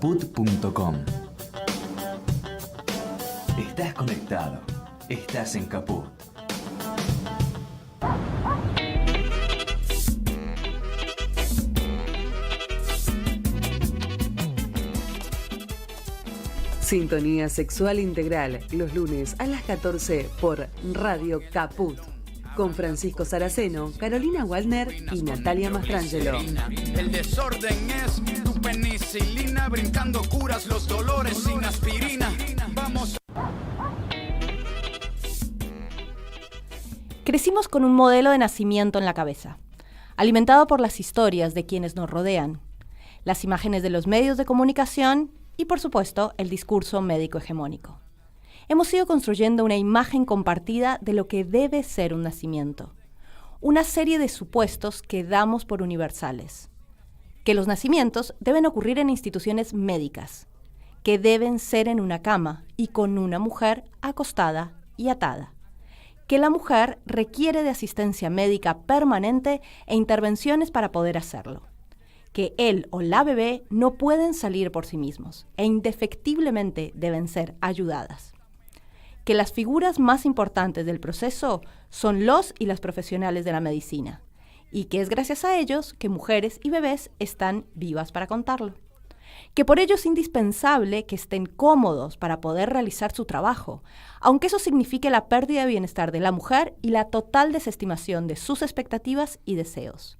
caput.com. Estás conectado. Estás en Caput. Sintonía Sexual Integral, los lunes a las 14 por Radio Caput. Con Francisco Saraceno, Carolina Waldner y Natalia Mastrangelo. El desorden es tu penicilina, brincando curas los dolores sin aspirina. Vamos. Crecimos con un modelo de nacimiento en la cabeza, alimentado por las historias de quienes nos rodean, las imágenes de los medios de comunicación y, por supuesto, el discurso médico hegemónico. Hemos ido construyendo una imagen compartida de lo que debe ser un nacimiento, una serie de supuestos que damos por universales, que los nacimientos deben ocurrir en instituciones médicas, que deben ser en una cama y con una mujer acostada y atada, que la mujer requiere de asistencia médica permanente e intervenciones para poder hacerlo, que él o la bebé no pueden salir por sí mismos e indefectiblemente deben ser ayudadas, que las figuras más importantes del proceso son los y las profesionales de la medicina, y que es gracias a ellos que mujeres y bebés están vivas para contarlo, que por ello es indispensable que estén cómodos para poder realizar su trabajo, aunque eso signifique la pérdida de bienestar de la mujer y la total desestimación de sus expectativas y deseos,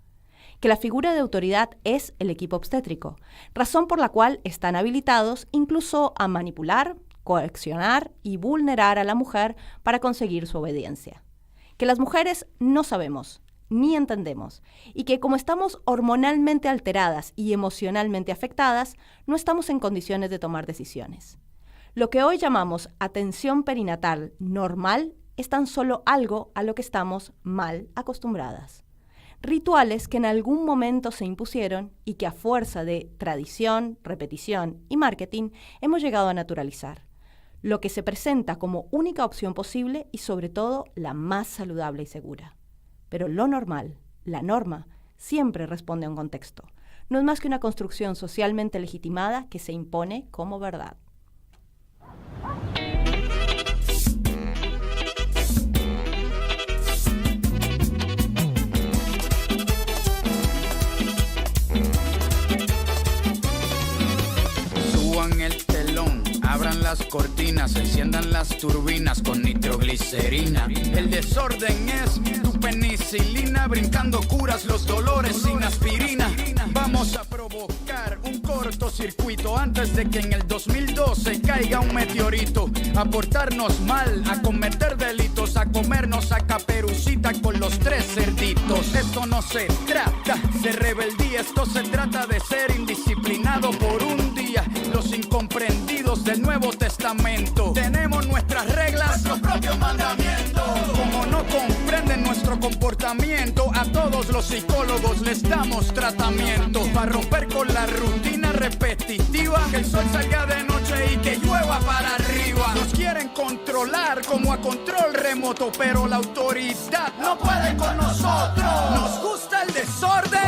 que la figura de autoridad es el equipo obstétrico, razón por la cual están habilitados incluso a manipular, coaccionar y vulnerar a la mujer para conseguir su obediencia. Que las mujeres no sabemos, ni entendemos, y que como estamos hormonalmente alteradas y emocionalmente afectadas, no estamos en condiciones de tomar decisiones. Lo que hoy llamamos atención perinatal normal es tan solo algo a lo que estamos mal acostumbradas. Rituales que en algún momento se impusieron y que a fuerza de tradición, repetición y marketing hemos llegado a naturalizar. Lo que se presenta como única opción posible y sobre todo la más saludable y segura. Pero lo normal, la norma, siempre responde a un contexto. No es más que una construcción socialmente legitimada que se impone como verdad. Suban el telón, abran las cortinas, enciendan las turbinas con nitroglicerina. El desorden es tu penicilina, brincando curas los dolores sin aspirina. Vamos a provocar un cortocircuito antes de que en el 2012 caiga un meteorito. A portarnos mal, a cometer delitos, a comernos a Caperucita con los 3 cerditos. Esto no se trata de rebeldía, esto se trata de ser indisciplinado por un día. Los incomprendidos del Nuevo Testamento tenemos nuestras reglas, nuestros propios mandamientos. Como no comprenden nuestro comportamiento, a todos los psicólogos les damos tratamiento para romper con la rutina repetitiva, que el sol salga de noche y que llueva para arriba. Nos quieren controlar como a control remoto, pero la autoridad no puede con nosotros. Nos gusta el desorden,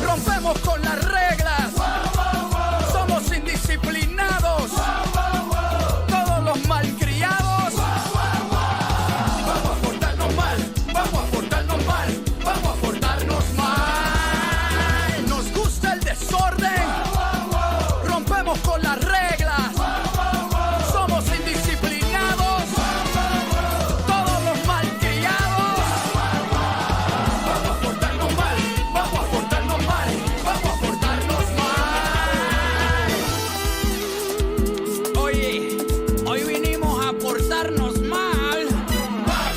rompemos con las reglas, somos indisciplinados, todos los malcriados. Vamos a portarnos mal, vamos a portarnos mal, vamos a portarnos mal. Nos gusta el desorden, rompemos con las reglas, somos indisciplinados, todos los malcriados. Vamos a portarnos mal, vamos a portarnos mal, vamos a portarnos mal. Oye, hoy vinimos a portarnos mal,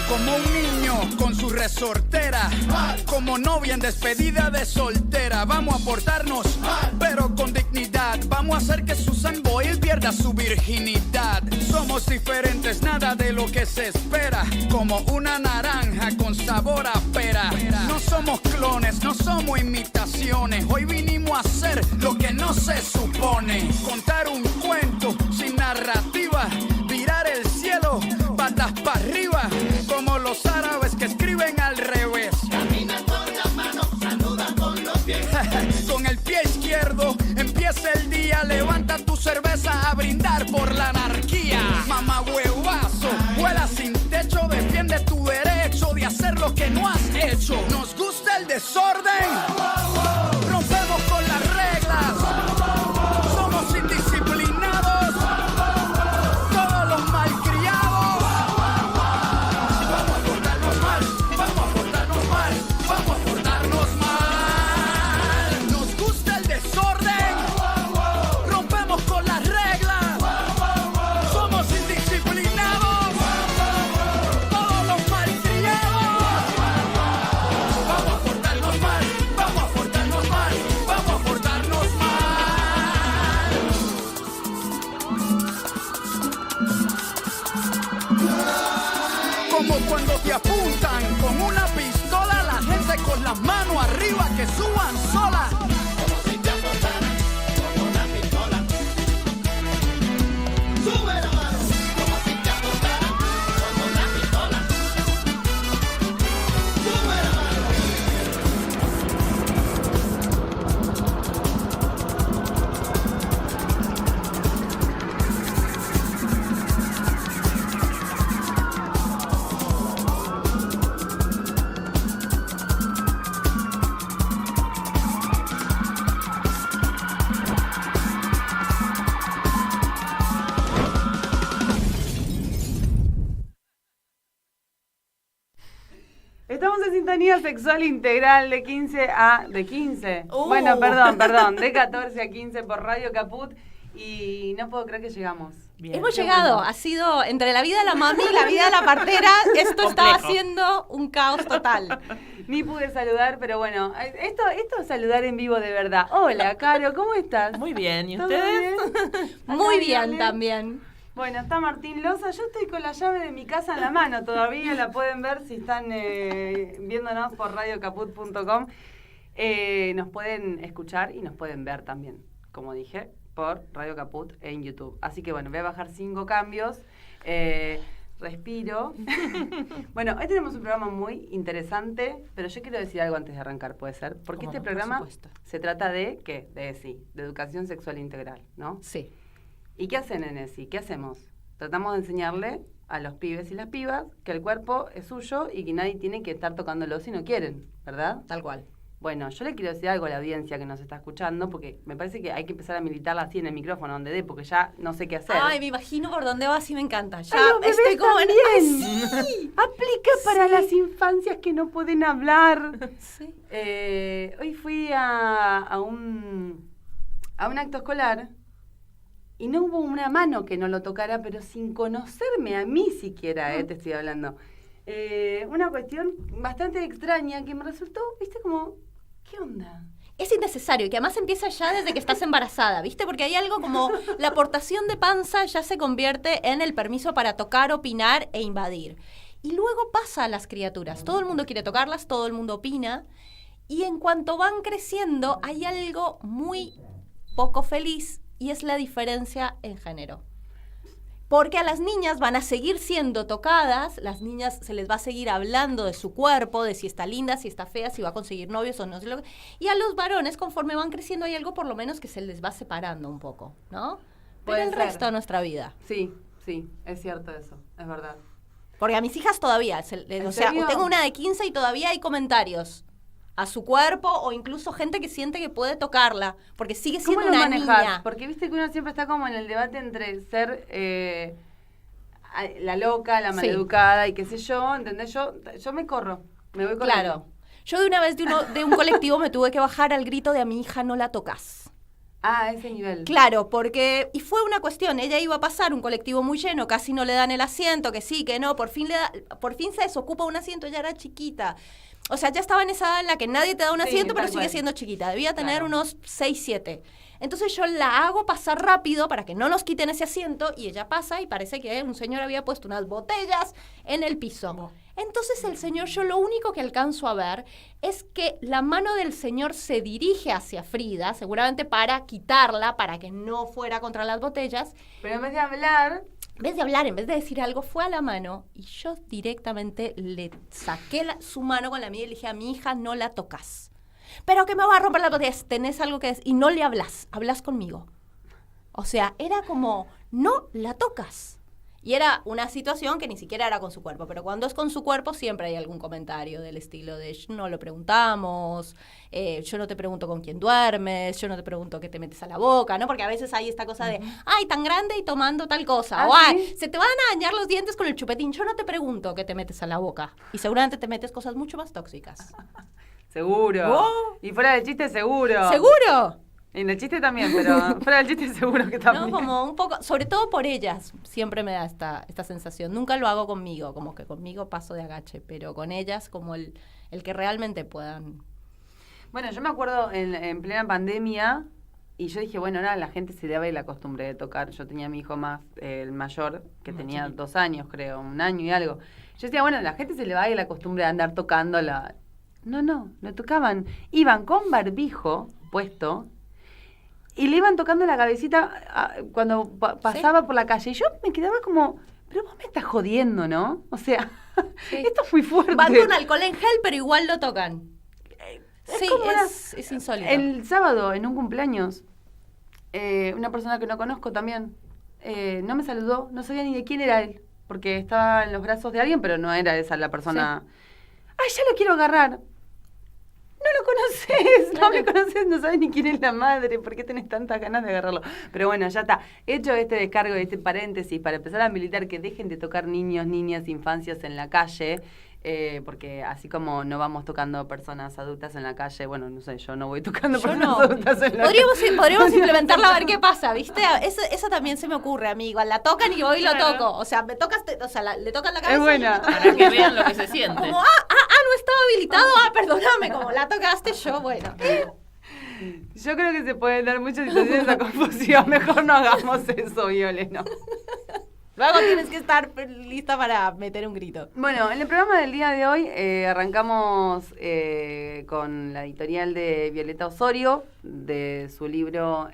como un niño con su resortera, como novia en despedida de soltera. Vamos a portarnos mal, pero con dignidad. Vamos a hacer que Susan Boyle pierda su virginidad. Somos diferentes, nada de lo que se espera, como una naranja con sabor a pera. No somos clones, no somos imitaciones. Hoy vinimos a hacer lo que no se supone. Contar un cuento sin narrativa, virar el cielo patas para arriba, como los árabes que escriben al revés. Camina con las manos, saluda con los pies. Con el pie izquierdo empieza el día Ahora levanta tu cerveza a brindar por la anarquía. Mamá huevazo, vuela sin techo, defiende tu derecho de hacer lo que no has hecho. Nos gusta el desorden, rompemos con las reglas, somos indisciplinados, todos los malcriados. Vamos a portarnos mal, vamos a portarnos mal, vamos a portarnos mal. Nos gusta el desorden, rompemos con las reglas, somos indisciplinados, todos los malcriados. Vamos a portarnos mal, vamos a portarnos mal, vamos a portarnos mal. Como cuando te apuntan con una pistola, la gente con las manos arriba que suban sola. Como si te apuntaran con una pistola. Sube la mano. Como si te apuntaran con una pistola. Sube la mano. Estamos en sintonía sexual integral de 15 a... ¿De 15? Uh. Bueno, perdón. De 14 a 15 por Radio Caput. Y no puedo creer que llegamos. Bien. Hemos Qué llegado, bueno. ha sido entre la vida de la mami y la vida de la partera, esto estaba haciendo un caos total. Ni pude saludar, pero bueno, esto es saludar en vivo de verdad. Hola, Caro, ¿cómo estás? Muy bien, ¿y ¿Todo ustedes? bien? Muy Acá, bien Viole. también. Bueno, está Martín Loza. Yo estoy con la llave de mi casa en la mano todavía. La pueden ver si están viéndonos por radiocaput.com. Nos pueden escuchar y nos pueden ver también, como dije, por Radio Caput en YouTube. Así que bueno, voy a bajar 5 cambios. Respiro. Bueno, hoy tenemos un programa muy interesante, pero yo quiero decir algo antes de arrancar, ¿puede ser? Porque ¿Cómo este no? programa Por supuesto. se trata de, ¿qué? De ESI, de educación sexual integral, ¿no? Sí. ¿Y qué hacen en ESI? ¿Qué hacemos? Tratamos de enseñarle a los pibes y las pibas que el cuerpo es suyo y que nadie tiene que estar tocándolo si no quieren, ¿verdad? Tal cual. Bueno, yo le quiero decir algo a la audiencia que nos está escuchando, porque me parece que hay que empezar a militarla así en el micrófono donde dé, porque ya no sé qué hacer. Ay, me imagino por dónde vas y me encanta. Ya ¡Ay, los bebés estoy como también! ¡Ay, sí! Aplica para las infancias que no pueden hablar. Sí. Hoy fui a un acto escolar y no hubo una mano que no lo tocara, pero sin conocerme a mí siquiera, te estoy hablando. Una cuestión bastante extraña que me resultó, viste, como, ¿qué onda? Es innecesario y que además empieza ya desde que estás embarazada, ¿viste? Porque hay algo como la aportación de panza ya se convierte en el permiso para tocar, opinar e invadir. Y luego pasa a las criaturas. Todo el mundo quiere tocarlas, todo el mundo opina. Y en cuanto van creciendo, hay algo muy poco feliz y es la diferencia en género. Porque a las niñas van a seguir siendo tocadas, las niñas se les va a seguir hablando de su cuerpo, de si está linda, si está fea, si va a conseguir novios o no. Y a los varones, conforme van creciendo, hay algo por lo menos que se les va separando un poco, ¿no? Pero Puede el ser. resto de nuestra vida. Sí, es cierto eso, es verdad. Porque a mis hijas todavía, o sea, serio? tengo una de 15 y todavía hay comentarios a su cuerpo o incluso gente que siente que puede tocarla, porque sigue ¿Cómo siendo lo una manejas? niña. Porque viste que uno siempre está como en el debate entre ser la loca, la Sí. maleducada y qué sé yo, ¿entendés? Yo me corro, me voy corriendo. Claro. Yo de una vez de un colectivo me tuve que bajar al grito de a mi hija no la tocas. Ah, a ese nivel. Claro, porque, y fue una cuestión, ella iba a pasar un colectivo muy lleno, casi no le dan el asiento, que sí, que no, por fin se desocupa un asiento, ella era chiquita. O sea, ya estaba en esa edad en la que nadie te da un Sí, asiento, pero tal sigue cual. siendo chiquita. Debía tener Claro. unos 6, 7. Entonces yo la hago pasar rápido para que no nos quiten ese asiento y ella pasa y parece que un señor había puesto unas botellas en el piso. Entonces el señor, yo lo único que alcanzo a ver es que la mano del señor se dirige hacia Frida, seguramente para quitarla, para que no fuera contra las botellas. Pero en vez de hablar, En vez de hablar, en vez de decir algo, fue a la mano y yo directamente le saqué su mano con la mía y le dije a mi hija, no la tocas. Pero que me va a romper las botellas, tenés algo que decir y no le hablas conmigo. O sea, era como, no la tocas. Y era una situación que ni siquiera era con su cuerpo, pero cuando es con su cuerpo siempre hay algún comentario del estilo de no lo preguntamos, yo no te pregunto con quién duermes, yo no te pregunto qué te metes a la boca, ¿no? Porque a veces hay esta cosa de, ay, tan grande y tomando tal cosa, o ay, se te van a dañar los dientes con el chupetín, yo no te pregunto qué te metes a la boca. Y seguramente te metes cosas mucho más tóxicas. Seguro. Oh. Y fuera del chiste, seguro. ¿Seguro? Y en el chiste también, pero fuera del chiste seguro que también. No, como un poco, sobre todo por ellas, siempre me da esta sensación. Nunca lo hago conmigo, como que conmigo paso de agache, pero con ellas como el que realmente puedan. Bueno, yo me acuerdo en plena pandemia, y yo dije, bueno, ahora la gente se debe la costumbre de tocar. Yo tenía a mi hijo más, el mayor, que tenía 2 años, creo, 1 año y algo. Yo decía, bueno, la gente se le va a ir la costumbre de andar tocando la... No tocaban. Iban con barbijo puesto... Y le iban tocando la cabecita cuando pasaba por la calle. Y yo me quedaba como, pero vos me estás jodiendo, ¿no? O sea, esto es muy fuerte. Van con alcohol en gel, pero igual lo tocan. Sí, es insólito. El sábado, en un cumpleaños, una persona que no conozco también, no me saludó, no sabía ni de quién era él. Porque estaba en los brazos de alguien, pero no era esa la persona. Sí. ¡Ay, ya lo quiero agarrar! No lo conoces, claro. No me conoces, no sabes ni quién es la madre, ¿por qué tenés tantas ganas de agarrarlo? Pero bueno, ya está. Hecho este descargo, este paréntesis, para empezar a militar que dejen de tocar niños, niñas, infancias en la calle, porque así como no vamos tocando personas adultas en la calle, bueno, no sé, yo no voy tocando personas adultas en la calle. Podríamos implementarla a ver qué pasa, ¿viste? Eso también se me ocurre, amigo. La tocan y voy y lo toco. O sea, le tocan la cabeza. Es buena. Para que vean lo que se siente. Como, no estaba habilitado, perdóname, como la tocaste yo, bueno. Yo creo que se pueden dar muchas situaciones a confusión. Mejor no hagamos eso, Viole, ¿no? Luego tienes que estar lista para meter un grito. Bueno, en el programa del día de hoy arrancamos con la editorial de Violeta Osorio, de su libro,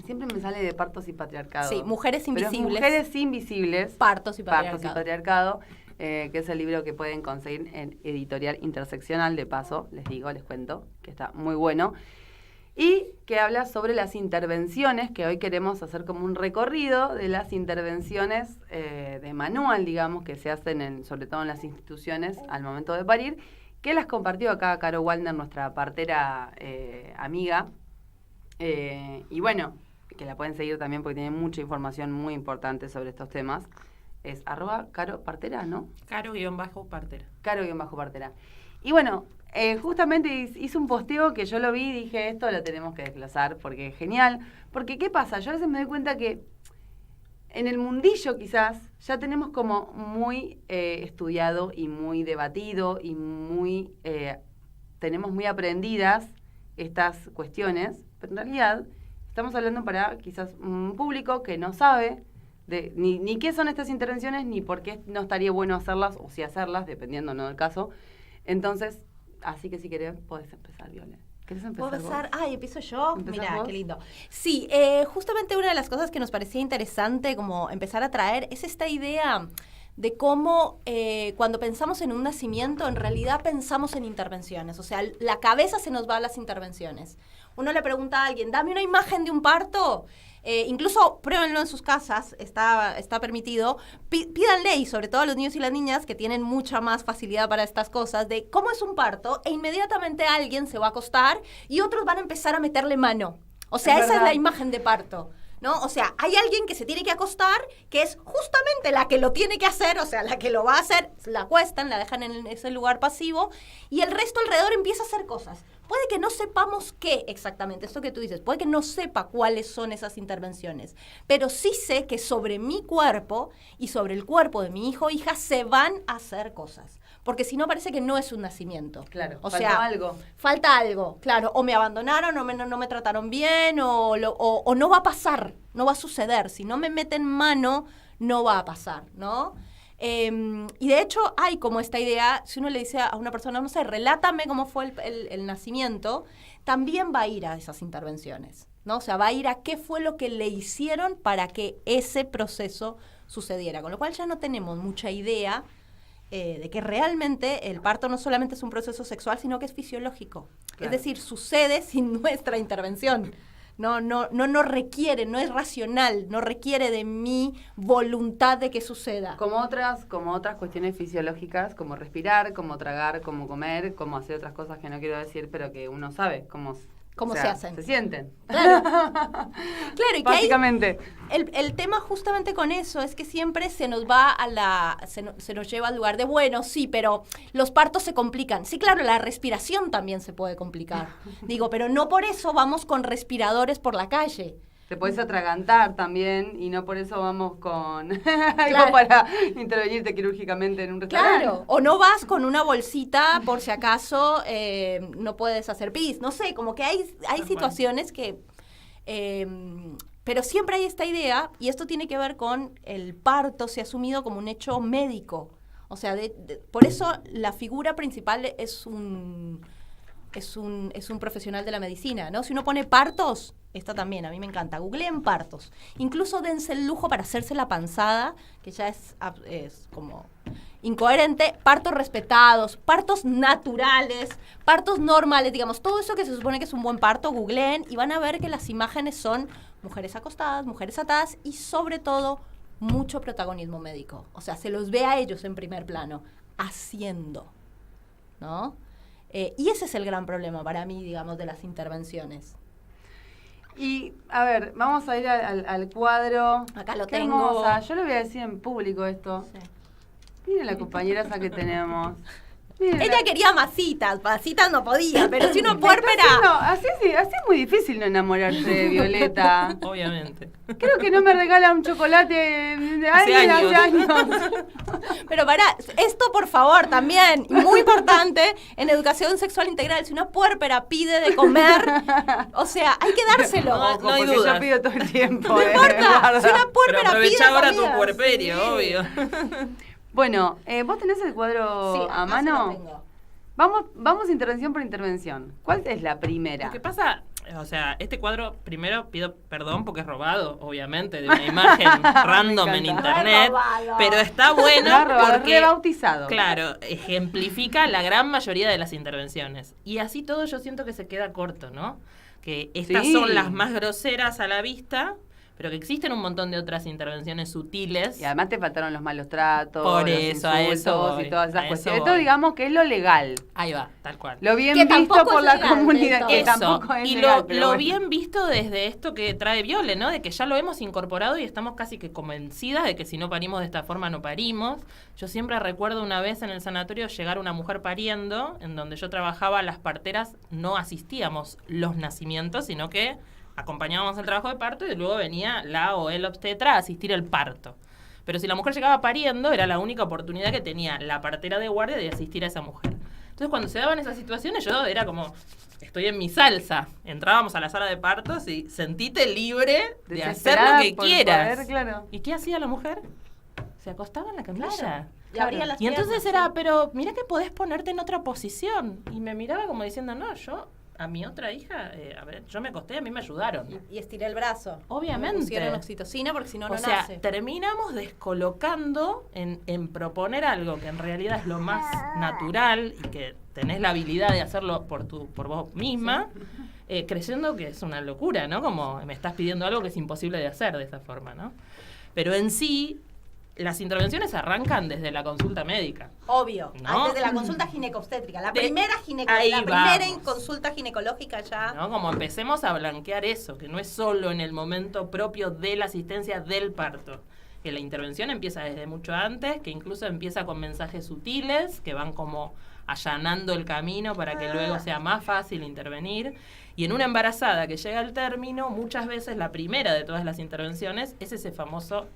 siempre me sale de Partos y Patriarcado. Sí, Mujeres Invisibles. Mujeres Invisibles. Partos y Patriarcado. Partos y Patriarcado, que es el libro que pueden conseguir en Editorial Interseccional, de paso, les cuento, que está muy bueno. Y que habla sobre las intervenciones, que hoy queremos hacer como un recorrido de las intervenciones de manual, digamos, que se hacen sobre todo en las instituciones al momento de parir, que las compartió acá Caro Waldner, nuestra partera amiga. Y bueno, que la pueden seguir también porque tiene mucha información muy importante sobre estos temas. Es @CaroPartera, ¿no? Caro-Partera. Caro-Partera. Y bueno, justamente hice un posteo que yo lo vi y dije, esto lo tenemos que desglosar porque es genial. Porque, ¿qué pasa? Yo a veces me doy cuenta que en el mundillo quizás ya tenemos como muy estudiado y muy debatido y tenemos muy aprendidas estas cuestiones, pero en realidad estamos hablando para quizás un público que no sabe ni qué son estas intervenciones, ni por qué no estaría bueno hacerlas, o si hacerlas, dependiendo, ¿no?, del caso. Entonces, así que si querés, podés empezar, Viola. ¿Querés empezar ¿Puedo empezar? vos? ¿Empiezo yo? Mira, vos? qué lindo. Sí, justamente una de las cosas que nos parecía interesante como empezar a traer es esta idea de cómo cuando pensamos en un nacimiento, en realidad pensamos en intervenciones. O sea, la cabeza se nos va a las intervenciones. Uno le pregunta a alguien, dame una imagen de un parto. Incluso pruébenlo en sus casas, está permitido. Pídanle, y sobre todo a los niños y las niñas que tienen mucha más facilidad para estas cosas, de cómo es un parto, e inmediatamente alguien se va a acostar y otros van a empezar a meterle mano. O sea, esa es la imagen de parto, ¿no? O sea, hay alguien que se tiene que acostar, que es justamente la que lo tiene que hacer, o sea, la que lo va a hacer, la acuestan, la dejan en ese lugar pasivo, y el resto alrededor empieza a hacer cosas. Puede que no sepamos qué exactamente, esto que tú dices, puede que no sepa cuáles son esas intervenciones, pero sí sé que sobre mi cuerpo y sobre el cuerpo de mi hijo o hija se van a hacer cosas. Porque si no parece que no es un nacimiento. Claro, o falta sea, algo. Falta algo, claro. O me abandonaron, o no me trataron bien, o no va a pasar, no va a suceder. Si no me meten mano, no va a pasar, ¿no? Y de hecho hay como esta idea, si uno le dice a una persona, no sé, relátame cómo fue el nacimiento, también va a ir a esas intervenciones, ¿no? O sea, va a ir a qué fue lo que le hicieron para que ese proceso sucediera. Con lo cual ya no tenemos mucha idea de que realmente el parto no solamente es un proceso sexual, sino que es fisiológico. Claro. Es decir, sucede sin nuestra intervención, no requiere, no es racional, no requiere de mi voluntad de que suceda. Como otras cuestiones fisiológicas, como respirar, como tragar, como comer, como hacer otras cosas que no quiero decir, pero que uno sabe cómo se hacen. Se sienten. Claro. Claro, y que básicamente. El tema justamente con eso es que siempre se nos va se nos lleva al lugar de, bueno, sí, pero los partos se complican. Sí, claro, la respiración también se puede complicar. Digo, pero no por eso vamos con respiradores por la calle. Te podés atragantar también y no por eso vamos con algo Claro. para intervenirte quirúrgicamente en un restaurante. Claro, o no vas con una bolsita por si acaso no puedes hacer pis. No sé, como que hay situaciones que... pero siempre hay esta idea, y esto tiene que ver con el parto, se ha asumido como un hecho médico. O sea, por eso la figura principal es un profesional de la medicina, ¿no? Si uno pone partos, esta también, a mí me encanta, googleen partos. Incluso dense el lujo para hacerse la panzada, que ya es como incoherente, partos respetados, partos naturales, partos normales, digamos, todo eso que se supone que es un buen parto, googleen y van a ver que las imágenes son mujeres acostadas, mujeres atadas y sobre todo mucho protagonismo médico. O sea, se los ve a ellos en primer plano, haciendo, ¿no? Y ese es el gran problema para mí, digamos, de las intervenciones. Y, a ver, vamos a ir al cuadro. Acá lo Qué tengo. hermosa. Yo le voy a decir en público esto. Sí. Miren la compañera esa que tenemos. Miren Ella quería masitas no podía, pero si uno puérpera... Así es muy difícil no enamorarse de Violeta. Obviamente. Creo que no me regala un chocolate de Hace hace años. Pero pará, esto por favor también, muy importante, en educación sexual integral, si una puérpera pide de comer, o sea, hay que dárselo. Ojo, No hay porque dudas. yo pido todo el tiempo. No importa, guarda. si una Pero puérpera pide aprovecha ahora tu comida. puerperio, Sí. obvio. Bueno, ¿vos tenés el cuadro Sí, a acá mano? se lo tengo. Vamos intervención por intervención. ¿Cuál es la primera? Lo que pasa, o sea, este cuadro, primero pido perdón porque es robado, obviamente, de una imagen random en encanta. internet, Robado. pero está bueno porque, rebautizado. claro, ejemplifica la gran mayoría de las intervenciones. Y así todo yo siento que se queda corto, ¿no? Que estas Sí. son las más groseras a la vista, pero que existen un montón de otras intervenciones sutiles. Y además te faltaron los malos tratos, Por los eso, a eso insultos voy, y todas a esas eso cuestiones. voy. Esto digamos que es lo legal. Ahí va, tal cual. Lo bien Que visto tampoco por es la legal, comunidad. del Que todo. tampoco es y legal, pero lo bueno. bien visto desde esto que trae Viole, ¿no? De que ya lo hemos incorporado y estamos casi que convencidas de que si no parimos de esta forma no parimos. Yo siempre recuerdo una vez en el sanatorio llegar una mujer pariendo, en donde yo trabajaba, las parteras no asistíamos los nacimientos, sino que acompañábamos el trabajo de parto y luego venía la o el obstetra a asistir el parto. Pero si la mujer llegaba pariendo, era la única oportunidad que tenía la partera de guardia de asistir a esa mujer. Entonces, cuando se daban esas situaciones, yo era como, estoy en mi salsa. Entrábamos a la sala de partos y sentite libre de hacer lo Desesperada que por quieras. poder, claro. ¿Y qué hacía la mujer? Se acostaba en la camilla. Claro. Y abría las Y entonces piernas, era, pero mira que podés ponerte en otra posición. Y me miraba como diciendo, no, yo, a mi otra hija, a ver, yo me acosté, a mí me ayudaron. Y estiré el brazo. Obviamente. Me pusieron oxitocina porque si no, no O sea, nace. terminamos descolocando en proponer algo que en realidad es lo más natural y que tenés la habilidad de hacerlo por vos misma, creyendo que es una locura, ¿no? Como me estás pidiendo algo que es imposible de hacer de esa forma, ¿no? Pero en sí, las intervenciones arrancan desde la consulta médica. Obvio. ¿No? Desde la consulta ginecobstétrica. La De- primera ahí vamos. consulta ginecológica ya. ¿No? Como empecemos a blanquear eso, que no es solo en el momento propio de la asistencia del parto, que la intervención empieza desde mucho antes, que incluso empieza con mensajes sutiles, que van como allanando el camino para que luego sea más fácil intervenir. Y en una embarazada que llega al término, muchas veces la primera de todas las intervenciones es ese famoso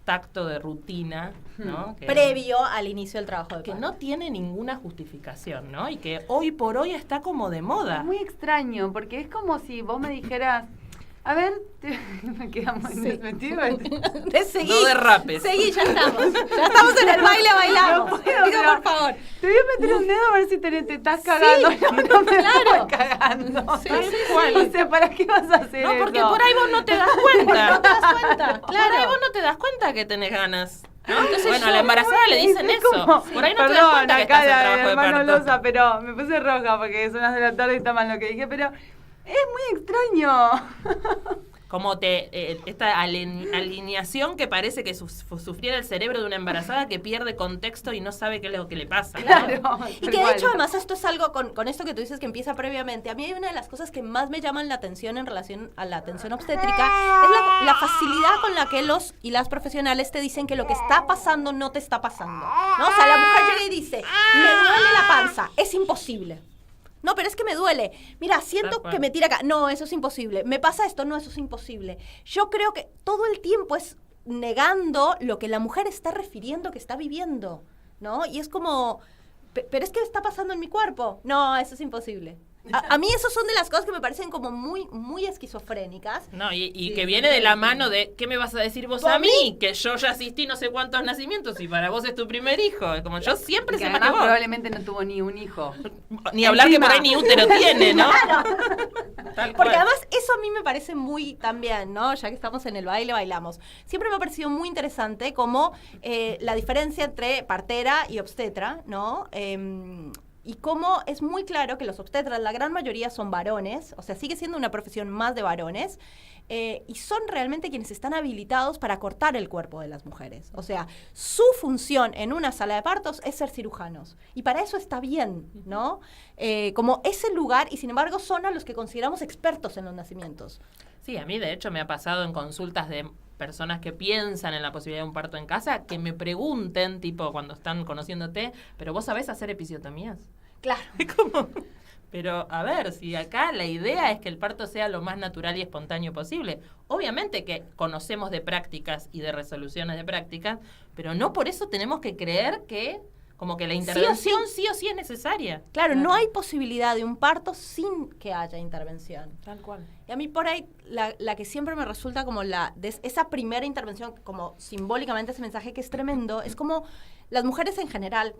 tacto de rutina, ¿no? Que- Previo al inicio del trabajo de que parto. no tiene ninguna justificación, ¿no? Y que hoy por hoy está como de moda. Es muy extraño, porque es como si vos me dijeras, a ver, me quedamos en ese sentido. Seguí. No derrapes. Seguí, ya estamos. Ya estamos en el baile, bailamos. No puedo, Digo, pero- por favor. Te voy a meter un dedo a ver si te estás cagando. Sí, no me claro. estoy cagando. Sí, Tal sí, cual. O sea, ¿para qué vas a hacer No, eso? porque por ahí vos no te das cuenta. No te das cuenta, Por ahí claro. vos no te das cuenta que tenés ganas. ¿no? Entonces Bueno, a yo- la embarazada le dicen Es eso. como- Por ahí no te das Perdón, cuenta que acá estás en la trabajo de hermano parto. Loza, pero me puse roja porque son las de la tarde y está mal lo que dije, pero Es muy extraño. Como esta alineación que parece que sufriera el cerebro de una embarazada que pierde contexto y no sabe qué es lo que le pasa, ¿no? Claro. Y que de hecho, además, esto es algo con esto que tú dices que empieza previamente. A mí hay una de las cosas que más me llaman la atención en relación a la atención obstétrica, es la facilidad con la que los y las profesionales te dicen que lo que está pasando no te está pasando, ¿no? O sea, la mujer llega y dice, me duele la panza, es imposible. No, pero es que me duele. Mira, siento que me tira acá. No, eso es imposible. Me pasa esto. No, eso es imposible. Yo creo que todo el tiempo es negando lo que la mujer está refiriendo que está viviendo, ¿no? Y es como, pero es que está pasando en mi cuerpo. No, eso es imposible. A mí esos son de las cosas que me parecen como muy, muy esquizofrénicas. No, y que viene de la mano de, ¿qué me vas a decir vos a mí? Que yo ya asistí no sé cuántos nacimientos y para vos es tu primer hijo. Es como yo siempre sé más que además vos. probablemente no tuvo ni un hijo. Ni hablar que por ahí ni útero tiene, ¿no? Claro. Tal Porque cual. además eso a mí me parece muy también, ¿no? Ya que estamos en el baile, bailamos. Siempre me ha parecido muy interesante como la diferencia entre partera y obstetra, ¿no? Y cómo es muy claro que los obstetras, la gran mayoría son varones, o sea, sigue siendo una profesión más de varones, y son realmente quienes están habilitados para cortar el cuerpo de las mujeres. O sea, su función en una sala de partos es ser cirujanos. Y para eso está bien, ¿no? Como ese lugar, y sin embargo son a los que consideramos expertos en los nacimientos. Sí, a mí de hecho me ha pasado en consultas de personas que piensan en la posibilidad de un parto en casa, que me pregunten, tipo cuando están conociéndote, ¿pero vos sabés hacer episiotomías? Claro. ¿Cómo? Pero, a ver, si acá la idea es que el parto sea lo más natural y espontáneo posible. Obviamente que conocemos de prácticas y de resoluciones de prácticas, pero no por eso tenemos que creer que como que la intervención sí o sí es necesaria. Claro, no hay posibilidad de un parto sin que haya intervención. Tal cual. Y a mí por ahí la que siempre me resulta como esa primera intervención, como simbólicamente ese mensaje que es tremendo, es como las mujeres en general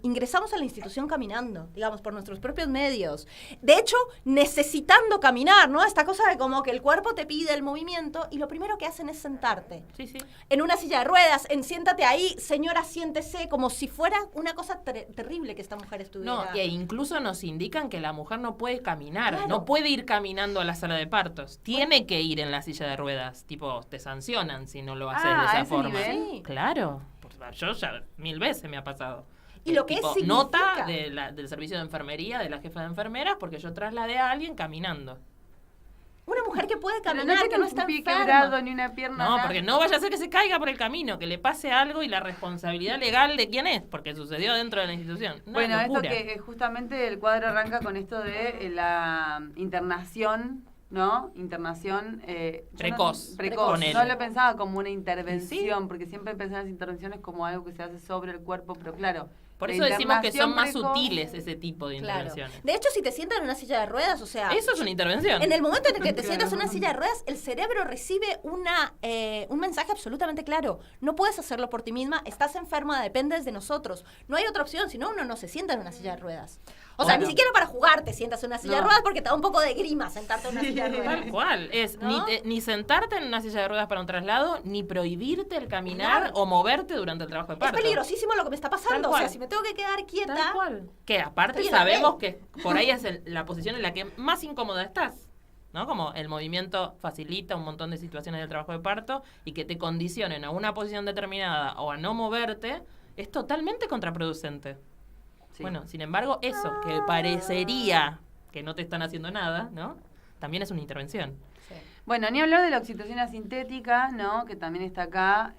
ingresamos a la institución caminando, digamos, por nuestros propios medios. De hecho, necesitando caminar, ¿no? Esta cosa de como que el cuerpo te pide el movimiento y lo primero que hacen es sentarte. Sí, sí. En una silla de ruedas, siéntate ahí, señora, siéntese, como si fuera una cosa terrible que esta mujer estuviera. No, e incluso nos indican que la mujer no puede caminar, Claro. no puede ir caminando a la sala de partos. Tiene que ir en la silla de ruedas. Tipo, te sancionan si no lo haces de ¿a esa ese forma. nivel? Sí. Claro. Yo ya 1000 veces me ha pasado. Y lo que tipo, significa. nota del servicio de enfermería, de la jefa de enfermeras, porque yo trasladé a alguien caminando. Una mujer que puede Pero caminar, no que tiene no un está pie enferma. quebrado ni una pierna. No, nada. porque no vaya a ser que se caiga por el camino, que le pase algo y la responsabilidad legal de quién es, porque sucedió dentro de la institución. Una Bueno, locura. esto que justamente el cuadro arranca con esto de la internación, ¿no? Internación Precoz. Precoz. Ponele. No lo pensaba como una intervención, Sí. porque siempre pensé en las intervenciones como algo que se hace sobre el cuerpo, pero claro. Por la eso decimos que son más internación precoz- sutiles ese tipo de Claro. intervenciones. De hecho, si te sientan en una silla de ruedas, o sea, Eso es una intervención. en el momento en el que te Claro. sientas en una silla de ruedas, el cerebro recibe un mensaje absolutamente claro. No puedes hacerlo por ti misma, estás enferma, dependes de nosotros. No hay otra opción, si no, uno no se sienta en una silla de ruedas. O sea, Bueno. ni siquiera para jugar te sientas en una silla de No. ruedas porque te da un poco de grima sentarte en una silla de ruedas. Tal cual. Es ¿No? ni sentarte en una silla de ruedas para un traslado, ni prohibirte el caminar Claro. o moverte durante el trabajo de Es parto. peligrosísimo lo que me está pasando. Tal O sea, cual. si me tengo que quedar quieta. Tal cual. Que aparte Estoy en la sabemos B. que por ahí es la posición en la que más incómoda estás. ¿No? Como el movimiento facilita un montón de situaciones del trabajo de parto y que te condicionen a una posición determinada o a no moverte es totalmente contraproducente. Sí. Bueno, sin embargo, eso que parecería que no te están haciendo nada, ¿no? También es una intervención. Bueno, ni hablar de la oxitocina sintética, ¿no? Que también está acá.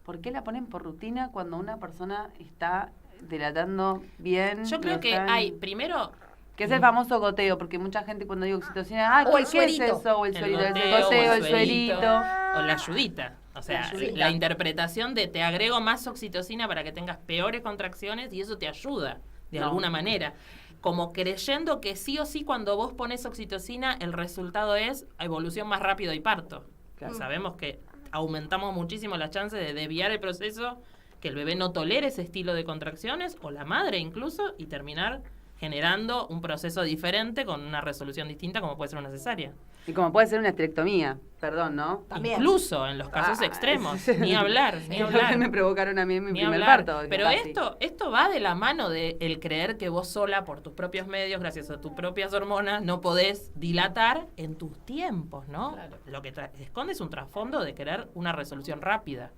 ¿Por qué la ponen por rutina cuando una persona está dilatando bien? Yo creo y que está en- hay, primero, Que es el famoso goteo, porque mucha gente cuando digo oxitocina, O el ¿qué es suerito. eso? O el el suerito, el goteo, goteo, o el suerito. o la ayudita. O sea, La ayudita. la interpretación de te agrego más oxitocina para que tengas peores contracciones y eso te ayuda de No. alguna manera. Como creyendo que sí o sí cuando vos pones oxitocina el resultado es evolución más rápido y parto. Claro. Sabemos que aumentamos muchísimo las chances de desviar el proceso, que el bebé no tolere ese estilo de contracciones, o la madre incluso, y terminar generando un proceso diferente con una resolución distinta como puede ser una cesárea. Y como puede ser una esterectomía, perdón, ¿no? También. Incluso en los casos extremos, ni hablar, ni Es lo hablar. que me provocaron a mí en mi Ni primer hablar. parto. Pero casi. esto va de la mano de el creer que vos sola, por tus propios medios, gracias a tus propias hormonas, no podés dilatar en tus tiempos, ¿no? Claro. Lo que esconde es un trasfondo de querer una resolución rápida.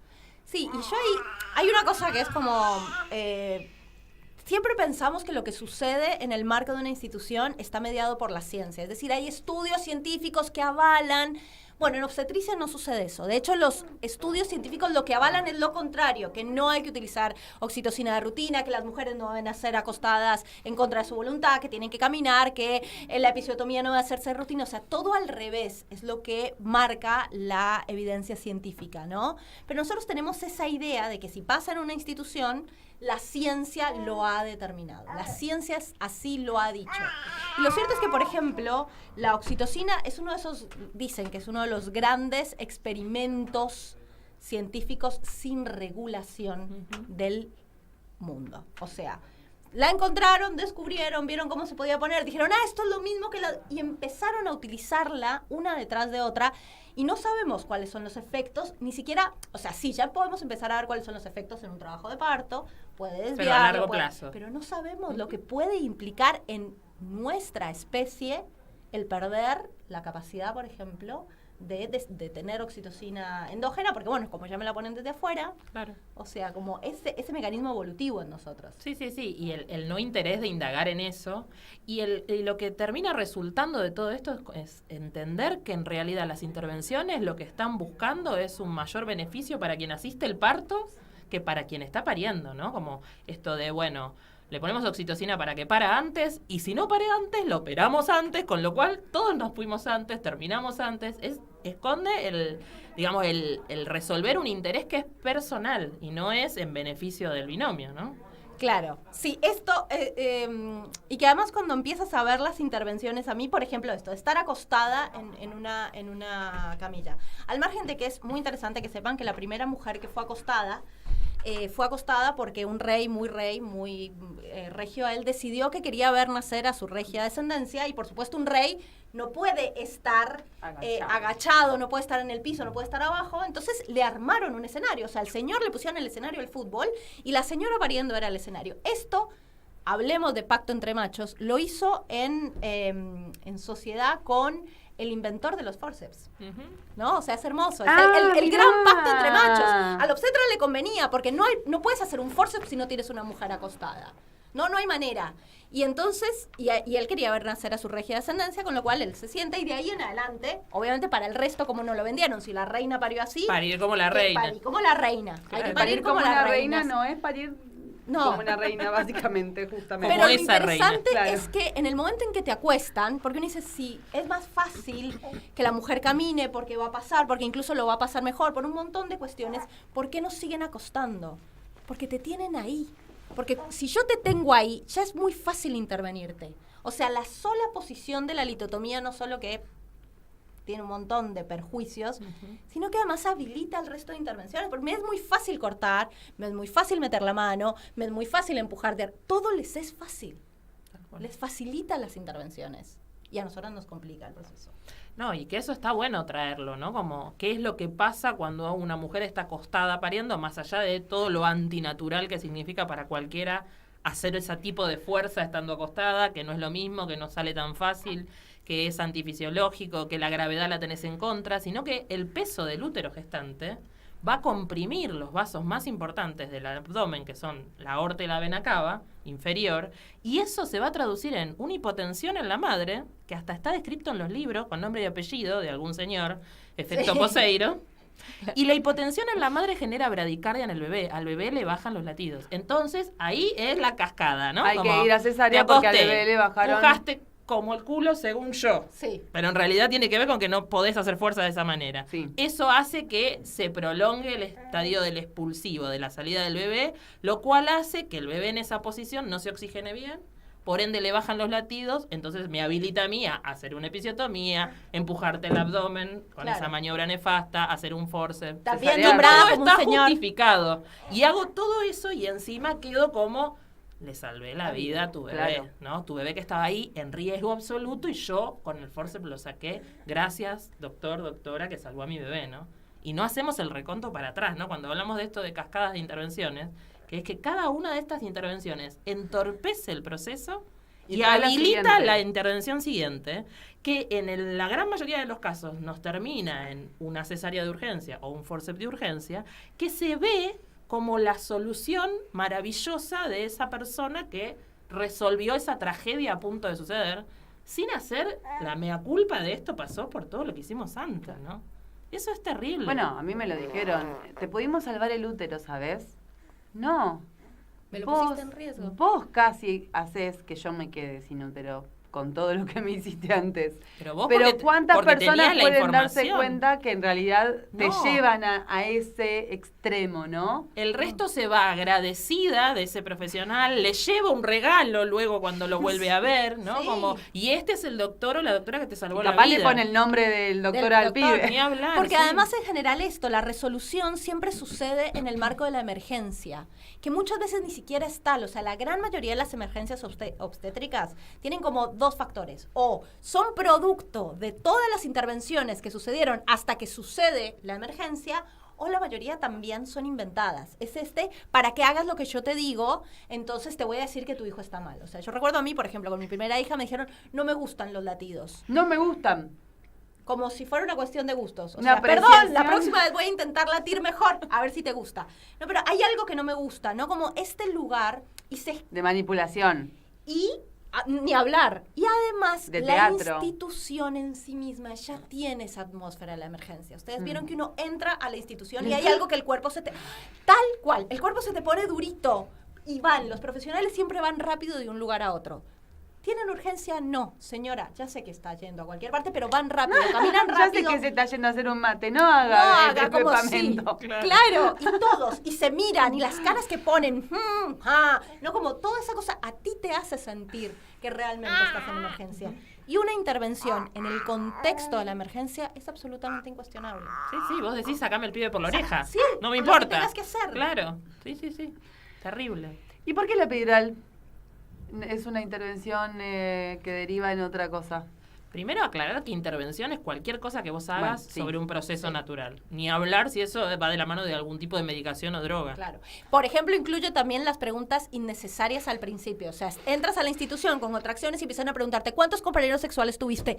Sí, y yo hay una cosa que es como... siempre pensamos que lo que sucede en el marco de una institución está mediado por la ciencia. Es decir, hay estudios científicos que avalan... Bueno, en obstetricia no sucede eso. De hecho, los estudios científicos lo que avalan es lo contrario, que no hay que utilizar oxitocina de rutina, que las mujeres no deben hacer acostadas en contra de su voluntad, que tienen que caminar, que la episiotomía no debe hacerse de rutina. O sea, todo al revés es lo que marca la evidencia científica, ¿no? Pero nosotros tenemos esa idea de que si pasa en una institución, la ciencia lo ha determinado. La ciencia así lo ha dicho. Y lo cierto es que, por ejemplo, la oxitocina es uno de esos, dicen que es uno de los grandes experimentos científicos sin regulación del mundo. O sea, la encontraron, descubrieron, vieron cómo se podía poner, dijeron, esto es lo mismo que la... Y empezaron a utilizarla una detrás de otra y no sabemos cuáles son los efectos, ni siquiera... O sea, sí, ya podemos empezar a ver cuáles son los efectos en un trabajo de parto, puede desviarlo, Pero a largo plazo. pero no sabemos lo que puede implicar en nuestra especie el perder la capacidad, por ejemplo, de tener oxitocina endógena, porque bueno, como ya me la ponen desde afuera, Claro. o sea, como ese mecanismo evolutivo en nosotros. Sí, y el no interés de indagar en eso, y lo que termina resultando de todo esto es entender que en realidad las intervenciones lo que están buscando es un mayor beneficio para quien asiste el parto que para quien está pariendo, ¿no? Como esto de, bueno, le ponemos oxitocina para que para antes, y si no pare antes, lo operamos antes, con lo cual todos nos fuimos antes, terminamos antes. Esconde el resolver un interés que es personal y no es en beneficio del binomio, ¿no? Claro, sí, esto, y que además cuando empiezas a ver las intervenciones, a mí, por ejemplo, esto, estar acostada en una camilla. Al margen de que es muy interesante que sepan que la primera mujer que fue acostada porque un rey muy regio, él decidió que quería ver nacer a su regia descendencia, y por supuesto un rey no puede estar agachado, no puede estar en el piso, no puede estar abajo, entonces le armaron un escenario, o sea, al señor le pusieron el escenario del fútbol y la señora pariendo era el escenario. Esto, hablemos de pacto entre machos, lo hizo en sociedad con el inventor de los forceps, ¿no? O sea, es hermoso. Es el gran pacto entre machos. Al obstetra le convenía, porque no puedes hacer un forceps si no tienes una mujer acostada. No hay manera. Y entonces, y él quería ver nacer a su regia descendencia, con lo cual él se sienta, y de ahí en adelante, obviamente para el resto, como no lo vendieron, si la reina parió así... Parir como la reina. Parir como la reina. Claro. Hay que Parir como una reina reinas. no es parir como una reina, básicamente, justamente. Pero lo esa reina. interesante Claro. es que en el momento en que te acuestan, porque uno dice, sí, es más fácil que la mujer camine, porque va a pasar, porque incluso lo va a pasar mejor, por un montón de cuestiones, ¿por qué nos siguen acostando? Porque te tienen ahí. Porque si yo te tengo ahí, ya es muy fácil intervenirte. O sea, la sola posición de la litotomía no solo que tiene un montón de perjuicios, sino que además habilita el resto de intervenciones, porque me es muy fácil cortar, me es muy fácil meter la mano, me es muy fácil empujar, todo les es fácil, les facilita las intervenciones, y a nosotros nos complica el proceso. No, y que eso está bueno traerlo, ¿no? Como, ¿qué es lo que pasa cuando una mujer está acostada pariendo, más allá de todo lo antinatural que significa para cualquiera hacer ese tipo de fuerza estando acostada, que no es lo mismo, que no sale tan fácil, que es antifisiológico, que la gravedad la tenés en contra, sino que el peso del útero gestante va a comprimir los vasos más importantes del abdomen, que son la aorta y la vena cava inferior, y eso se va a traducir en una hipotensión en la madre, que hasta está descrito en los libros con nombre y apellido de algún señor, efecto Poseiro. Y la hipotensión en la madre genera bradicardia en el bebé. Al bebé le bajan los latidos. Entonces, ahí es la cascada, ¿no? Hay Como, que ir a cesárea porque al bebé le bajaron... Pujaste como el culo según yo. Sí. Pero en realidad tiene que ver con que no podés hacer fuerza de esa manera. Sí. Eso hace que se prolongue el estadio del expulsivo, de la salida del bebé, lo cual hace que el bebé en esa posición no se oxigene bien, por ende le bajan los latidos, entonces me habilita a mí a hacer una episiotomía, empujarte el abdomen con Claro. esa maniobra nefasta, hacer un forceps. También Cesárea. nombrada Todo como un está señor. justificado. Y hago todo eso y encima quedo como le salvé la vida a tu bebé, claro. ¿no? Tu bebé que estaba ahí en riesgo absoluto y yo con el forceps lo saqué. Gracias, doctor, doctora, que salvó a mi bebé, ¿no? Y no hacemos el reconto para atrás, ¿no? Cuando hablamos de esto de cascadas de intervenciones, que es que cada una de estas intervenciones entorpece el proceso y trae la habilita siguiente. la intervención siguiente, que en la gran mayoría de los casos nos termina en una cesárea de urgencia o un forceps de urgencia, que se ve como la solución maravillosa de esa persona que resolvió esa tragedia a punto de suceder, sin hacer la mea culpa de esto pasó por todo lo que hicimos antes, ¿no? Eso es terrible. Bueno, a mí me lo dijeron. Te pudimos salvar el útero, ¿sabes? No. Me lo pusiste en riesgo. Vos casi haces que yo me quede sin útero con todo lo que me hiciste antes. Pero vos Pero porque- ¿cuántas porque personas tenías la pueden darse información? cuenta que en realidad te No. llevan a ese extremo, ¿no? El resto se va agradecida de ese profesional, le lleva un regalo luego cuando lo vuelve a ver, ¿no? Sí. Como, y este es el doctor o la doctora que te salvó Y la capaz vida. le pone el nombre del doctor Del al doctor, pibe. Ni hablar, Porque sí. además en general esto, la resolución siempre sucede en el marco de la emergencia, que muchas veces ni siquiera es tal. O sea, la gran mayoría de las emergencias obstétricas tienen como dos factores. O son producto de todas las intervenciones que sucedieron hasta que sucede la emergencia, o la mayoría también son inventadas. Es para que hagas lo que yo te digo, entonces te voy a decir que tu hijo está mal. O sea, yo recuerdo a mí, por ejemplo, con mi primera hija me dijeron, no me gustan los latidos. No me gustan. Como si fuera una cuestión de gustos. O Una sea, perdón, apreciación. la próxima vez voy a intentar latir mejor, a ver si te gusta. No, pero hay algo que no me gusta, ¿no? Como este lugar De manipulación. ni hablar. Y además, De la teatro. institución en sí misma ya tiene esa atmósfera de la emergencia. Ustedes Mm. vieron que uno entra a la institución y hay algo que el cuerpo tal cual, el cuerpo se te pone durito. Y los profesionales siempre van rápido de un lugar a otro. ¿Tienen urgencia? No, señora, ya sé que está yendo a cualquier parte, pero van rápido, caminan Ya sé rápido. que se está yendo a hacer un mate. No No haga haga como sí. pegamento. Claro, y todos, y se miran, y las caras que ponen, no, como toda esa cosa a ti te hace sentir que realmente estás en emergencia. Y una intervención en el contexto de la emergencia es absolutamente incuestionable. Sí, vos decís, sacame el pibe por la oreja. Sí, no me lo que importa. tengas que hacer. Claro, sí. Terrible. ¿Y por qué la epidural es una intervención que deriva en otra cosa? Primero aclarar que intervención es cualquier cosa que vos hagas Bueno, sí. sobre un proceso natural. Ni hablar si eso va de la mano de algún tipo de medicación o droga. Claro. Por ejemplo, incluye también las preguntas innecesarias al principio. O sea, entras a la institución con contracciones y empiezan a preguntarte ¿cuántos compañeros sexuales tuviste?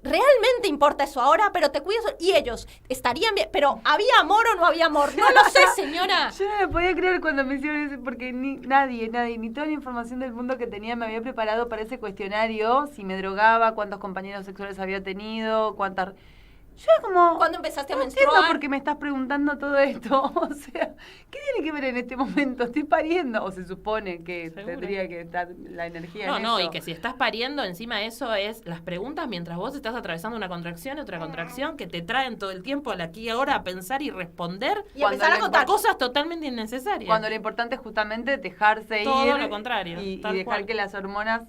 ¿Realmente importa eso ahora? Pero te cuidas. Y ellos, ¿estarían bien? ¿Pero había amor o no había amor? No lo sé, señora. Yo no me podía creer cuando me hicieron eso, porque nadie, ni toda la información del mundo que tenía me había preparado para ese cuestionario, si me drogaba, cuántos compañeros sexuales había tenido, cuántas... Yo era como... ¿Cuándo empezaste a no menstruar? entiendo por qué me estás preguntando todo esto. O sea, ¿qué tiene que ver en este momento? Estoy pariendo. O se supone que Seguro. tendría que estar la energía No, en no, eso. y que si estás pariendo, encima eso es las preguntas mientras vos estás atravesando una contracción y otra contracción que te traen todo el tiempo al aquí y ahora a pensar y responder Y Cuando empezar a le contar cosas totalmente innecesarias. Cuando lo importante es justamente dejarse Todo ir. lo contrario, Y tal dejar cual. que las hormonas...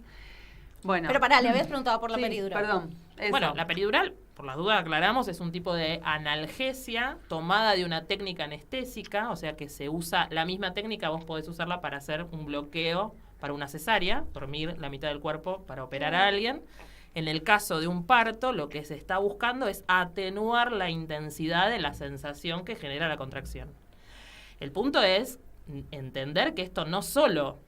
Bueno. Pero pará, le habías preguntado por la Sí, peridural. Perdón. Eso. Bueno, la peridural, por las dudas aclaramos, es un tipo de analgesia tomada de una técnica anestésica, o sea que se usa la misma técnica, vos podés usarla para hacer un bloqueo para una cesárea, dormir la mitad del cuerpo para operar a alguien. En el caso de un parto, lo que se está buscando es atenuar la intensidad de la sensación que genera la contracción. El punto es entender que esto no solo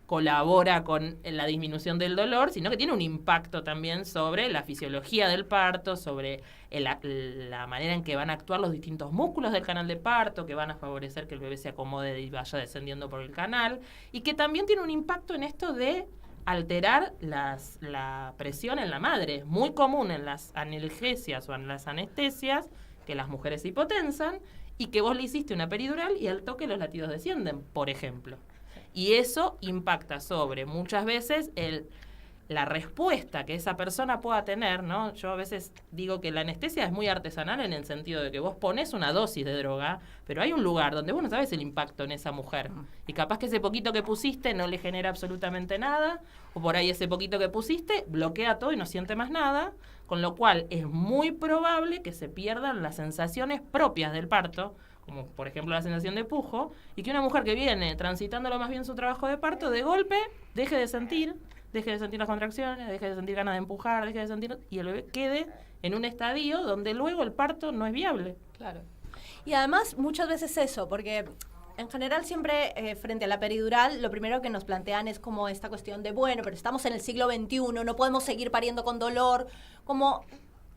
colabora con la disminución del dolor, sino que tiene un impacto también sobre la fisiología del parto, sobre la manera en que van a actuar los distintos músculos del canal de parto, que van a favorecer que el bebé se acomode y vaya descendiendo por el canal, y que también tiene un impacto en esto de alterar la presión en la madre. Es muy común en las analgesias o en las anestesias que las mujeres se hipotensan y que vos le hiciste una peridural y al toque los latidos descienden, por ejemplo. Y eso impacta sobre muchas veces la respuesta que esa persona pueda tener, ¿no? Yo a veces digo que la anestesia es muy artesanal en el sentido de que vos pones una dosis de droga, pero hay un lugar donde vos no sabes el impacto en esa mujer. Y capaz que ese poquito que pusiste no le genera absolutamente nada, o por ahí ese poquito que pusiste bloquea todo y no siente más nada, con lo cual es muy probable que se pierdan las sensaciones propias del parto, como por ejemplo la sensación de pujo, y que una mujer que viene transitándolo más bien su trabajo de parto, de golpe deje de sentir las contracciones, deje de sentir ganas de empujar, deje de sentir, y el bebé quede en un estadio donde luego el parto no es viable. Claro. Y además muchas veces eso, porque en general siempre frente a la peridural lo primero que nos plantean es como esta cuestión de, bueno, pero estamos en el siglo XXI, no podemos seguir pariendo con dolor, como...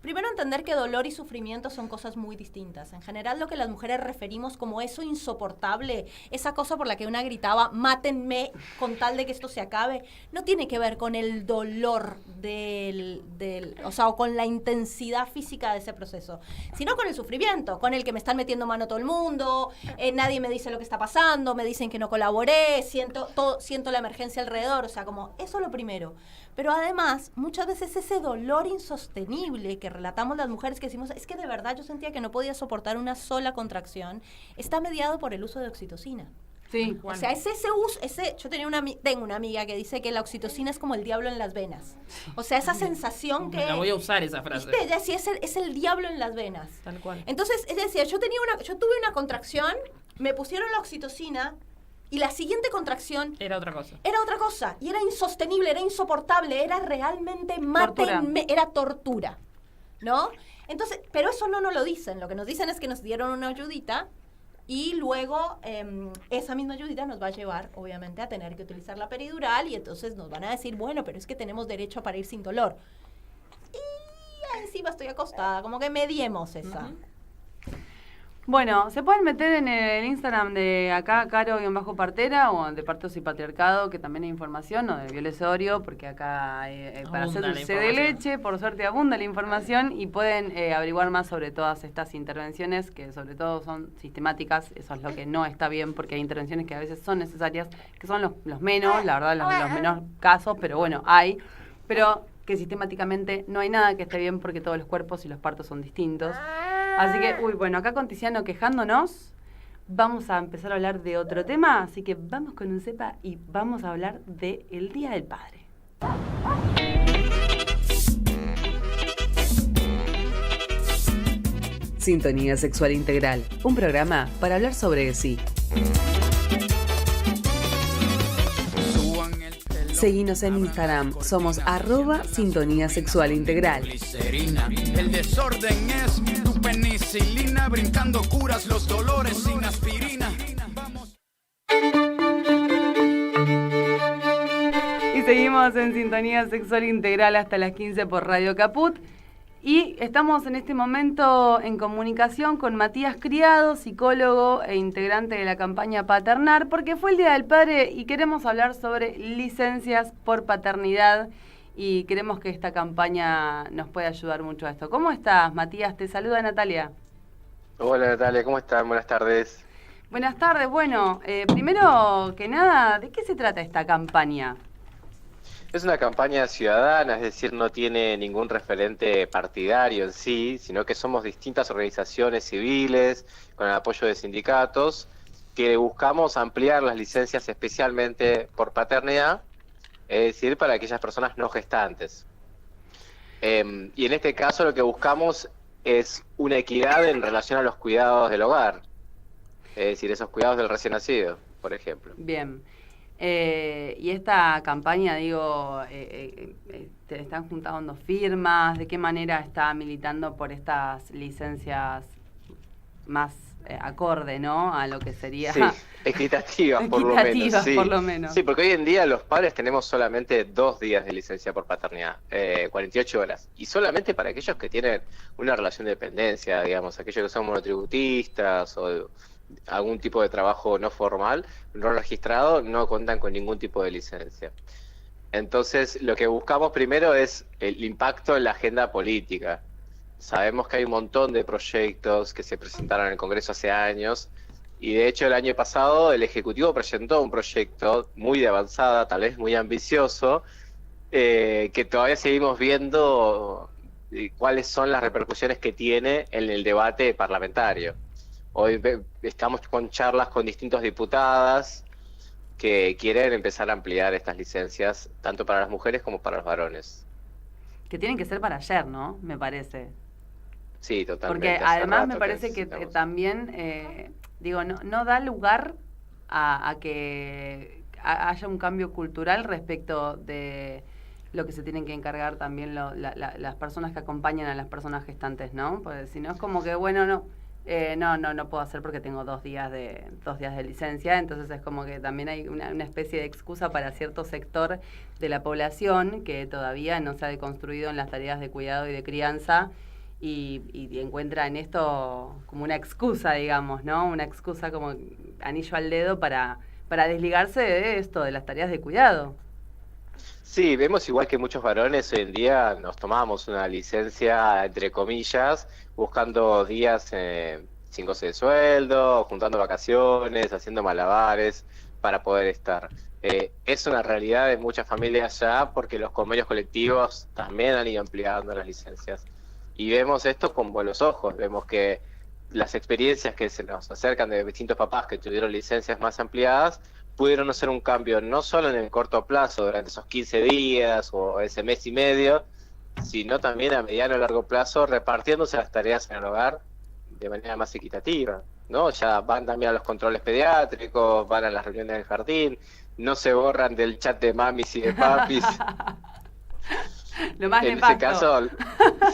Primero entender que dolor y sufrimiento son cosas muy distintas. En general lo que las mujeres referimos como eso insoportable, esa cosa por la que una gritaba, mátenme con tal de que esto se acabe, no tiene que ver con el dolor o con la intensidad física de ese proceso, sino con el sufrimiento, con el que me están metiendo mano todo el mundo, nadie me dice lo que está pasando, me dicen que no colaboré, siento la emergencia alrededor, o sea, como eso lo primero. Pero además, muchas veces ese dolor insostenible que relatamos las mujeres, que decimos, es que de verdad yo sentía que no podía soportar una sola contracción, está mediado por el uso de oxitocina. Sí. O sea, es ese uso, yo tengo una amiga que dice que la oxitocina es como el diablo en las venas. O sea, esa sensación que... La voy a usar esa frase. ¿Viste? Ella decía, es el diablo en las venas. Tal cual. Entonces, ella decía, yo tuve una contracción, me pusieron la oxitocina, y la siguiente contracción... Era otra cosa. Era otra cosa. Y era insostenible, era insoportable, era realmente mátenme, era tortura. ¿No? Entonces, pero eso no nos lo dicen. Lo que nos dicen es que nos dieron una ayudita y luego esa misma ayudita nos va a llevar, obviamente, a tener que utilizar la peridural y entonces nos van a decir, bueno, pero es que tenemos derecho a parir sin dolor. Y encima estoy acostada, como que mediemos esa. Uh-huh. Bueno, se pueden meter en el Instagram de acá, Caro-Partera, o de Partos y Patriarcado, que también hay información, o de Violet Osorio, porque acá para hacer dulce de leche, por suerte abunda la información, y pueden averiguar más sobre todas estas intervenciones, que sobre todo son sistemáticas, eso es lo que no está bien, porque hay intervenciones que a veces son necesarias, que son los menos, la verdad, los menos casos, pero bueno, hay, pero que sistemáticamente no hay nada que esté bien, porque todos los cuerpos y los partos son distintos. Así que, bueno, acá con Tiziano quejándonos, vamos a empezar a hablar de otro tema, así que vamos con un cepa y vamos a hablar de el Día del Padre. Sintonía Sexual Integral, un programa para hablar sobre sí. Seguinos en Instagram, somos @Sintonía Sexual Integral. El desorden es tu penicilina, brincando curas los dolores sin aspirina. Vamos. Y seguimos en Sintonía Sexual Integral hasta las 15 por Radio Caput. Y estamos en este momento en comunicación con Matías Criado, psicólogo e integrante de la campaña Paternar, porque fue el Día del Padre y queremos hablar sobre licencias por paternidad y queremos que esta campaña nos pueda ayudar mucho a esto. ¿Cómo estás, Matías? Te saluda Natalia. Hola Natalia, ¿cómo están? Buenas tardes. Buenas tardes. Bueno, primero que nada, ¿de qué se trata esta campaña? Es una campaña ciudadana, es decir, no tiene ningún referente partidario en sí, sino que somos distintas organizaciones civiles con el apoyo de sindicatos que buscamos ampliar las licencias especialmente por paternidad, es decir, para aquellas personas no gestantes. Y en este caso lo que buscamos es una equidad en relación a los cuidados del hogar, es decir, esos cuidados del recién nacido, por ejemplo. Bien. Y esta campaña, digo, ¿te están juntando firmas? ¿De qué manera está militando por estas licencias más acorde, ¿no? A lo que sería... Sí, equitativas por lo menos. Sí. Por lo menos. Sí, porque hoy en día los padres tenemos solamente 2 días de licencia por paternidad, 48 horas. Y solamente para aquellos que tienen una relación de dependencia, digamos, aquellos que son monotributistas o algún tipo de trabajo no formal, no registrado, no cuentan con ningún tipo de licencia. Entonces, lo que buscamos primero es el impacto en la agenda política. Sabemos que hay un montón de proyectos que se presentaron en el Congreso hace años, y de hecho el año pasado el Ejecutivo presentó un proyecto muy de avanzada, tal vez muy ambicioso, que todavía seguimos viendo cuáles son las repercusiones que tiene en el debate parlamentario. Hoy estamos con charlas con distintas diputadas que quieren empezar a ampliar estas licencias, tanto para las mujeres como para los varones. que tienen que ser para ayer, ¿no? Me parece. Sí, totalmente. Porque Hace además rato me parece que necesitamos. también, digo, no da lugar a que haya un cambio cultural respecto de lo que se tienen que encargar también las personas que acompañan a las personas gestantes, ¿no? Porque si no es como que, bueno, no puedo hacer porque tengo 2 días de licencia, entonces es como que también hay una especie de excusa para cierto sector de la población que todavía no se ha deconstruido en las tareas de cuidado y de crianza y encuentra en esto como una excusa, digamos, ¿no? Una excusa como anillo al dedo para desligarse de esto, de las tareas de cuidado. Sí, vemos igual que muchos varones hoy en día nos tomamos una licencia, entre comillas, buscando días sin goce de sueldo, juntando vacaciones, haciendo malabares para poder estar. Es una realidad de muchas familias ya porque los convenios colectivos también han ido ampliando las licencias. Y vemos esto con buenos ojos, vemos que las experiencias que se nos acercan de distintos papás que tuvieron licencias más ampliadas pudieron hacer un cambio no solo en el corto plazo, durante esos 15 días o ese mes y medio, sino también a mediano y largo plazo, repartiéndose las tareas en el hogar de manera más equitativa, ¿no? Ya van también a los controles pediátricos, van a las reuniones del jardín, no se borran del chat de mamis y de papis. Lo más En nefasto. ese caso,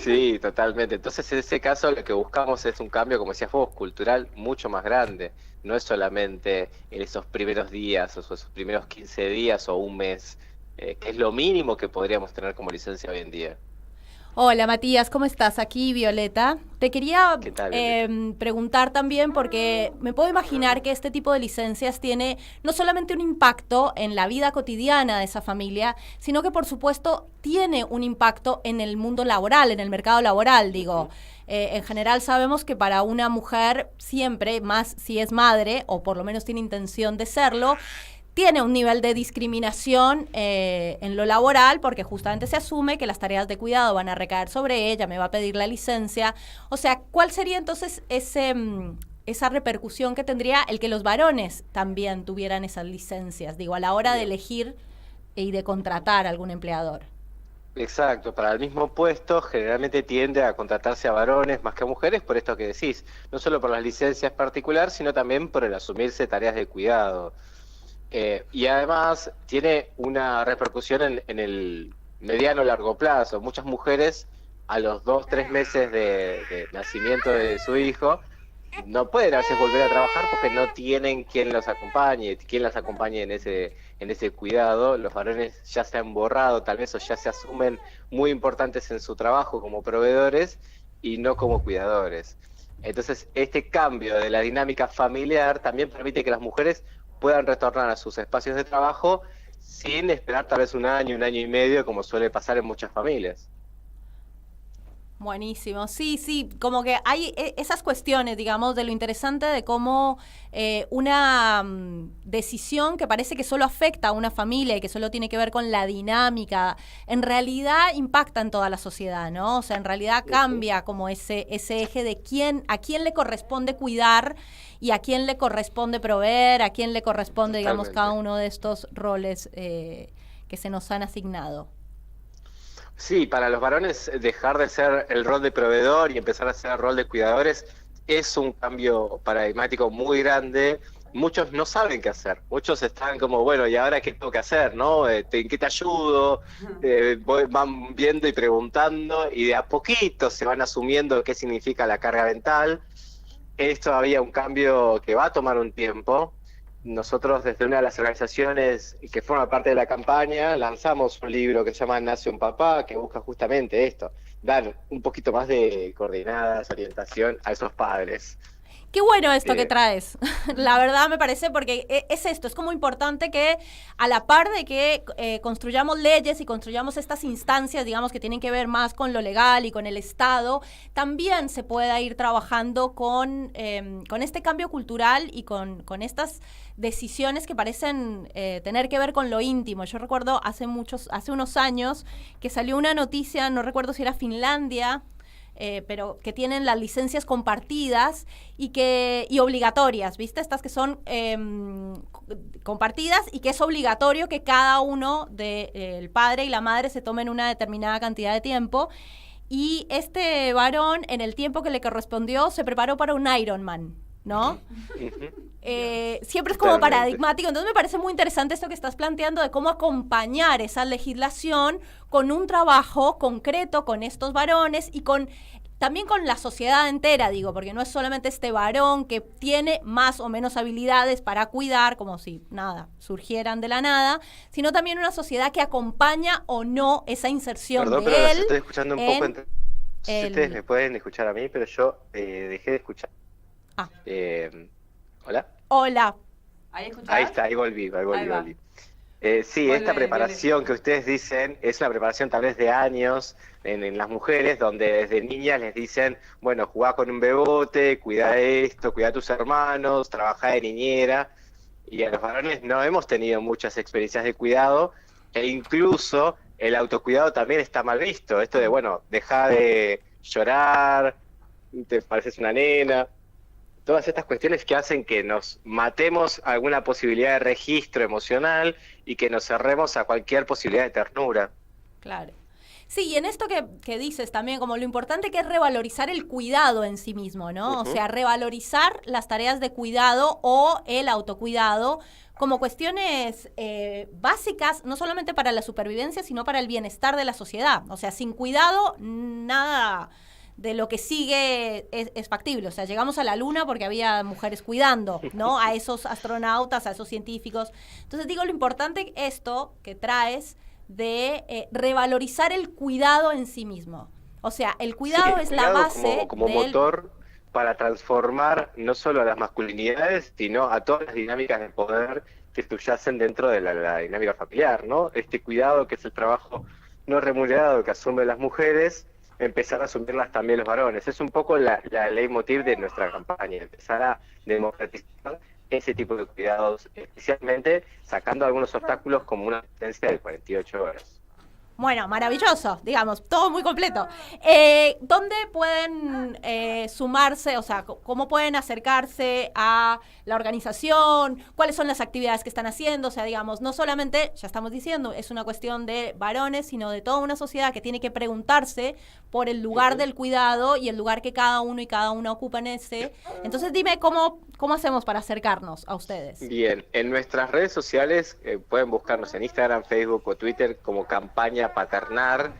sí, totalmente. Entonces, en ese caso, lo que buscamos es un cambio, como decías vos, cultural mucho más grande. No es solamente en esos primeros días, o esos primeros 15 días o un mes, que es lo mínimo que podríamos tener como licencia hoy en día. Hola Matías, ¿cómo estás? Aquí Violeta. Te quería ¿Qué tal, Violeta? preguntar también porque me puedo imaginar que este tipo de licencias tiene no solamente un impacto en la vida cotidiana de esa familia, sino que por supuesto tiene un impacto en el mundo laboral, en el mercado laboral, digo. En general sabemos que para una mujer siempre, más si es madre o por lo menos tiene intención de serlo, tiene un nivel de discriminación en lo laboral porque justamente se asume que las tareas de cuidado van a recaer sobre ella, me va a pedir la licencia. O sea, ¿cuál sería entonces esa repercusión que tendría el que los varones también tuvieran esas licencias, digo, a la hora de elegir y de contratar a algún empleador? Exacto, para el mismo puesto generalmente tiende a contratarse a varones más que a mujeres por esto que decís, no solo por las licencias particulares, sino también por el asumirse tareas de cuidado. Y además tiene una repercusión en el mediano largo plazo. Muchas mujeres a los 2-3 meses de nacimiento de su hijo no pueden a veces volver a trabajar porque no tienen quien los acompañe, quien las acompañe en ese cuidado. Los varones ya se han borrado tal vez o ya se asumen muy importantes en su trabajo como proveedores y no como cuidadores. Entonces este cambio de la dinámica familiar también permite que las mujeres puedan retornar a sus espacios de trabajo sin esperar tal vez un año y medio, como suele pasar en muchas familias. Buenísimo, sí, como que hay esas cuestiones, digamos, de lo interesante de cómo una decisión que parece que solo afecta a una familia y que solo tiene que ver con la dinámica, en realidad impacta en toda la sociedad, ¿no? O sea, en realidad cambia como ese eje de a quién le corresponde cuidar y a quién le corresponde proveer, a quién le corresponde, digamos, Totalmente. cada uno de estos roles que se nos han asignado. Sí, para los varones dejar de ser el rol de proveedor y empezar a ser el rol de cuidadores es un cambio paradigmático muy grande. Muchos no saben qué hacer, muchos están como, bueno, ¿y ahora qué tengo que hacer? ¿No? ¿En qué te ayudo? Van viendo y preguntando y de a poquito se van asumiendo qué significa la carga mental. Es todavía un cambio que va a tomar un tiempo. Nosotros desde una de las organizaciones que forma parte de la campaña lanzamos un libro que se llama Nace un Papá, que busca justamente esto, dar un poquito más de coordenadas, orientación a esos padres. Qué bueno esto que traes, la verdad me parece, porque es esto, es como importante que a la par de que construyamos leyes y construyamos estas instancias, digamos, que tienen que ver más con lo legal y con el Estado, también se pueda ir trabajando con este cambio cultural y con estas decisiones que parecen tener que ver con lo íntimo. Yo recuerdo hace unos años que salió una noticia, no recuerdo si era Finlandia, pero que tienen las licencias compartidas y obligatorias, ¿viste? Estas que son compartidas y que es obligatorio que cada uno el padre y la madre se tomen una determinada cantidad de tiempo. Y este varón, en el tiempo que le correspondió, se preparó para un Ironman, ¿no? Siempre es como paradigmático. Entonces me parece muy interesante esto que estás planteando de cómo acompañar esa legislación con un trabajo concreto con estos varones y también con la sociedad entera, digo, porque no es solamente este varón que tiene más o menos habilidades para cuidar, como si surgieran de la nada, sino también una sociedad que acompaña o no esa inserción. Perdón, de pero él. los estoy escuchando un poco. No sé si ustedes me pueden escuchar a mí, pero yo dejé de escuchar. ¿Hola? Hola. ¿Ahí está, ahí volví. va. Sí, Volvé, esta preparación que ustedes dicen es una preparación tal vez de años en las mujeres, donde desde niñas les dicen, bueno, jugá con un bebote, cuidá esto, cuidá a tus hermanos, trabajá de niñera. Y a los varones no hemos tenido muchas experiencias de cuidado, e incluso el autocuidado también está mal visto. Esto de, bueno, dejá de llorar, te pareces una nena. Todas estas cuestiones que hacen que nos matemos alguna posibilidad de registro emocional y que nos cerremos a cualquier posibilidad de ternura. Claro. Sí, y en esto que dices también, como lo importante que es revalorizar el cuidado en sí mismo, ¿no? Uh-huh. O sea, revalorizar las tareas de cuidado o el autocuidado como cuestiones básicas, no solamente para la supervivencia, sino para el bienestar de la sociedad. O sea, sin cuidado, nada de lo que sigue es factible. O sea, llegamos a la luna porque había mujeres cuidando, ¿no? A esos astronautas, a esos científicos. Entonces digo, lo importante esto que traes de revalorizar el cuidado en sí mismo. O sea, el cuidado es la base como motor para transformar no solo a las masculinidades, sino a todas las dinámicas de poder que subyacen dentro de la dinámica familiar, ¿no? Este cuidado que es el trabajo no remunerado que asumen las mujeres, empezar a asumirlas también los varones. Es un poco la leitmotiv de nuestra campaña, empezar a democratizar ese tipo de cuidados, especialmente sacando algunos obstáculos como una asistencia de 48 horas. Bueno, maravilloso, digamos, todo muy completo. ¿Dónde pueden sumarse, o sea, cómo pueden acercarse a la organización? ¿Cuáles son las actividades que están haciendo? O sea, digamos, no solamente, ya estamos diciendo, es una cuestión de varones, sino de toda una sociedad que tiene que preguntarse por el lugar del cuidado y el lugar que cada uno y cada una ocupa en ese. Entonces, dime cómo hacemos para acercarnos a ustedes. Bien, en nuestras redes sociales pueden buscarnos en Instagram, Facebook o Twitter como Campaña Paternar.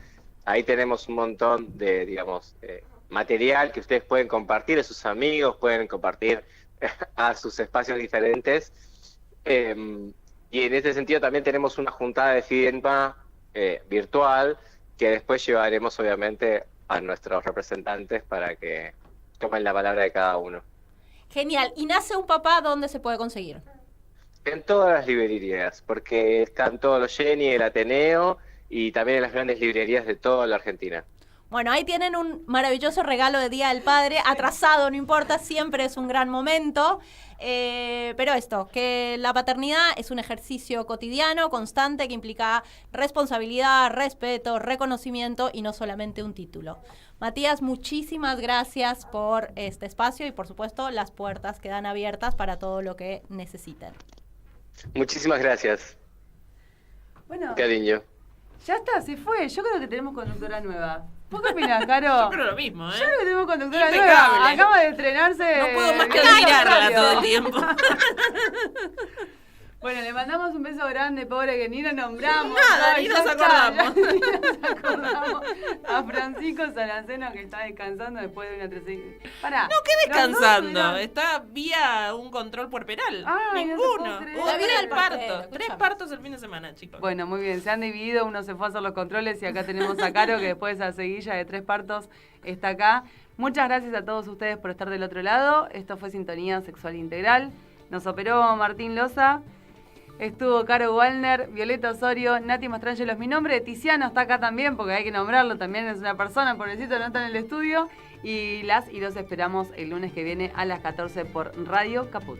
Ahí tenemos un montón de, digamos, material que ustedes pueden compartir a sus amigos, pueden compartir a sus espacios diferentes. Y en ese sentido también tenemos una juntada de FIDENMA virtual que después llevaremos obviamente a nuestros representantes para que tomen la palabra de cada uno. Genial. ¿Y Nace un Papá dónde se puede conseguir? En todas las librerías, porque están todos los Jenny, el Ateneo y también en las grandes librerías de toda la Argentina. Bueno, ahí tienen un maravilloso regalo de Día del Padre, atrasado, no importa, siempre es un gran momento. Pero esto, que la paternidad es un ejercicio cotidiano, constante, que implica responsabilidad, respeto, reconocimiento y no solamente un título. Matías, muchísimas gracias por este espacio y por supuesto las puertas quedan abiertas para todo lo que necesiten. Muchísimas gracias. Bueno, Cariño. ya está, se fue. Yo creo que tenemos conductora nueva. ¿Vos qué opinás, Caro? Yo creo lo mismo, ¿eh? Yo creo que tenemos conductora Impecable. nueva. Acaba de estrenarse. No puedo más que el admirarla aniversario. todo el tiempo. Bueno, le mandamos un beso grande, pobre, que ni lo nombramos. Nada, Ay, ni ya nos está, acordamos. ya ni nos acordamos. A Francisco Saraceno, que está descansando después de una 13. Pará. No, ¿qué descansando? Está vía un control puerperal. Ay, no te Ninguno. puedo creer. La vida del parto. partero, 3 escúchame. partos el fin de semana, chicos. Bueno, muy bien, se han dividido, uno se fue a hacer los controles y acá tenemos a Caro, que después de esa seguilla de 3 partos está acá. Muchas gracias a todos ustedes por estar del otro lado. Esto fue Sintonía Sexual Integral. Nos operó Martín Loza. Estuvo Caro Wallner, Violeta Osorio, Nati Mastrangelos. Mi nombre de Tiziano está acá también, porque hay que nombrarlo, también es una persona, pobrecito, no está en el estudio. Y los esperamos el lunes que viene a las 14 por Radio Caput.